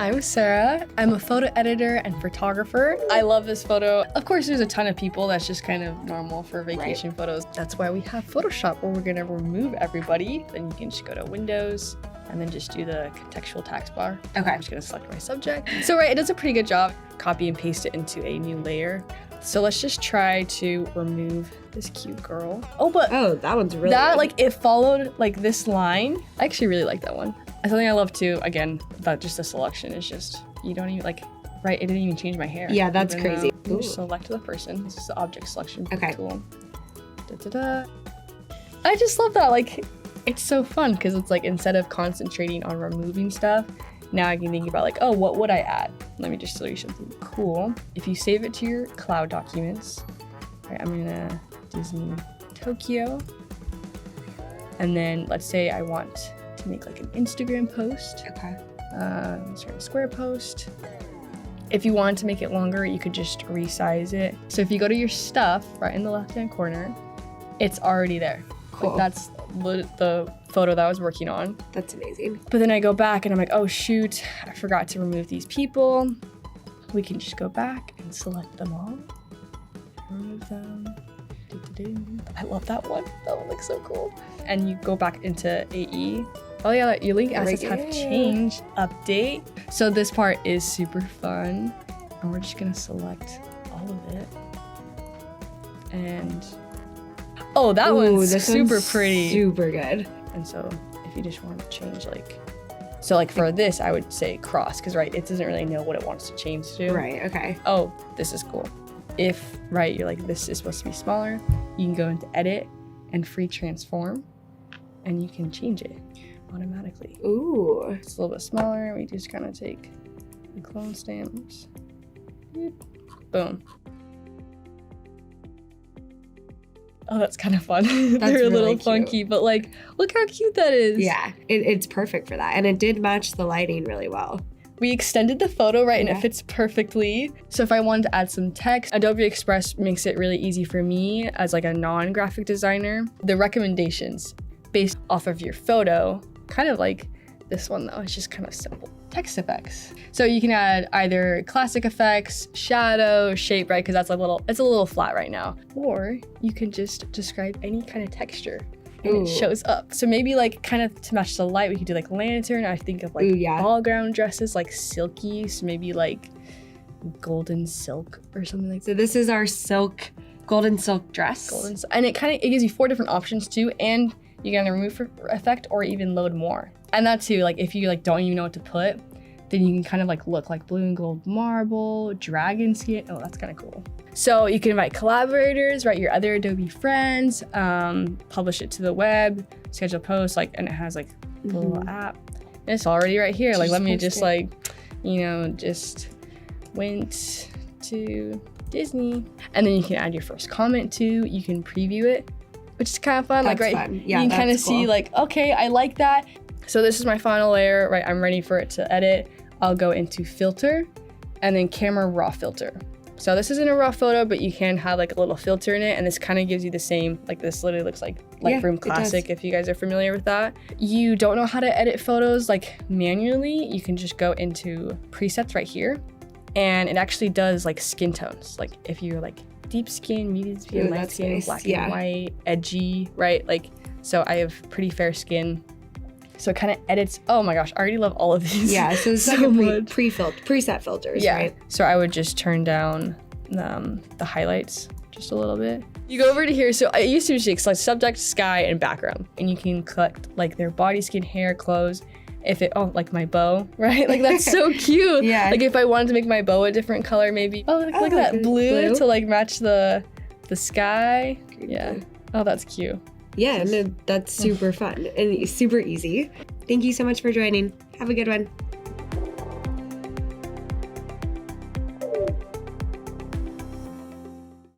I'm Sarah. I'm a photo editor and photographer. I love this photo. Of course, there's a ton of people. That's just kind of normal for vacation photos. That's why we have Photoshop, where we're gonna remove everybody. Then you can just go to Windows and then just do the contextual taskbar. Okay. I'm just gonna select my subject. So it does a pretty good job. Copy and paste it into a new layer. So let's just try to remove this cute girl. Oh, that one's really that good. like it followed like this line. I actually really like that one. Something I love too, again, that just the selection is just, you don't even like, right, it didn't even change my hair. Yeah, that's crazy. You just select the person. This is the object selection tool. I just love that, like, it's so fun because it's like, instead of concentrating on removing stuff, now I can think about like, oh, what would I add? Let me just show you something cool. If you save it to your cloud documents, right, I'm gonna Disney Tokyo. And then let's say I want to make like an Instagram post. Okay. Let's write a square post. If you want to make it longer, you could just resize it. So if you go to your stuff right in the left-hand corner, it's already there. Cool. Like that's the photo that I was working on. That's amazing. But then I go back and I'm like, oh shoot, I forgot to remove these people. We can just go back and select them all. Remove them. I love that one. That one looks so cool. And you go back into AE. Oh yeah, your link assets have changed. Update. So this part is super fun. And we're just gonna select all of it. And oh, that one's super pretty. Super good. And so if you just want to change like, so like for this, I would say cross, because right, it doesn't really know what it wants to change to. Right, okay. Oh, this is cool. If, right, you're like, this is supposed to be smaller, you can go into edit and free transform and you can change it automatically. Ooh. It's a little bit smaller. We just kind of take the clone stamps. Boom. Oh, that's kind of fun. They're really a little cute. funky, but like, look how cute that is. Yeah, it's perfect for that. And it did match the lighting really well. We extended the photo, right, and it fits perfectly. So if I wanted to add some text, Adobe Express makes it really easy for me as like a non-graphic designer. The recommendations based off of your photo, kind of like this one though, it's just kind of simple. Text effects. So you can add either classic effects, shadow, shape, right, because that's it's a little flat right now. Or you can just describe any kind of texture. And it shows up. So maybe like kind of to match the light, we could do like lantern. I think of like ball gown dresses, like silky. So maybe like golden silk or something like that. So this is our golden silk dress. And it gives you 4 different options too. And you can remove effect or even load more. And that too, like if you like don't even know what to put, then you can kind of like look like blue and gold marble, dragon skin. Oh, that's kind of cool. So you can invite collaborators, right? Your other Adobe friends, publish it to the web, schedule posts, like, and it has like a little app. And it's already right here. Like, let me just like, just went to Disney. And then you can add your first comment too. You can preview it, which is kind of fun. That's like, right, fun. Yeah, you can kind of cool. see like, okay, I like that. So this is my final layer, right? I'm ready for it to edit. I'll go into filter and then camera raw filter. So this isn't a raw photo, but you can have like a little filter in it. And this kind of gives you the same, like this literally looks like Lightroom Classic, if you guys are familiar with that. You don't know how to edit photos like manually, you can just go into presets right here. And it actually does like skin tones. Like if you're like deep skin, medium skin, light skin, black and white, edgy, right? Like, so I have pretty fair skin. So it kind of edits, oh my gosh, I already love all of these. Yeah, so it's like a preset filters, right? So I would just turn down the highlights just a little bit. You go over to here, so I used to just select subject, sky, and background. And you can collect like their body, skin, hair, clothes. Like my bow, right? Like that's so cute. Yeah. Like if I wanted to make my bow a different color, maybe. Oh, look at that blue to like match the sky. Yeah. Oh, that's cute. Yeah, no, that's super fun and super easy. Thank you so much for joining. Have a good one.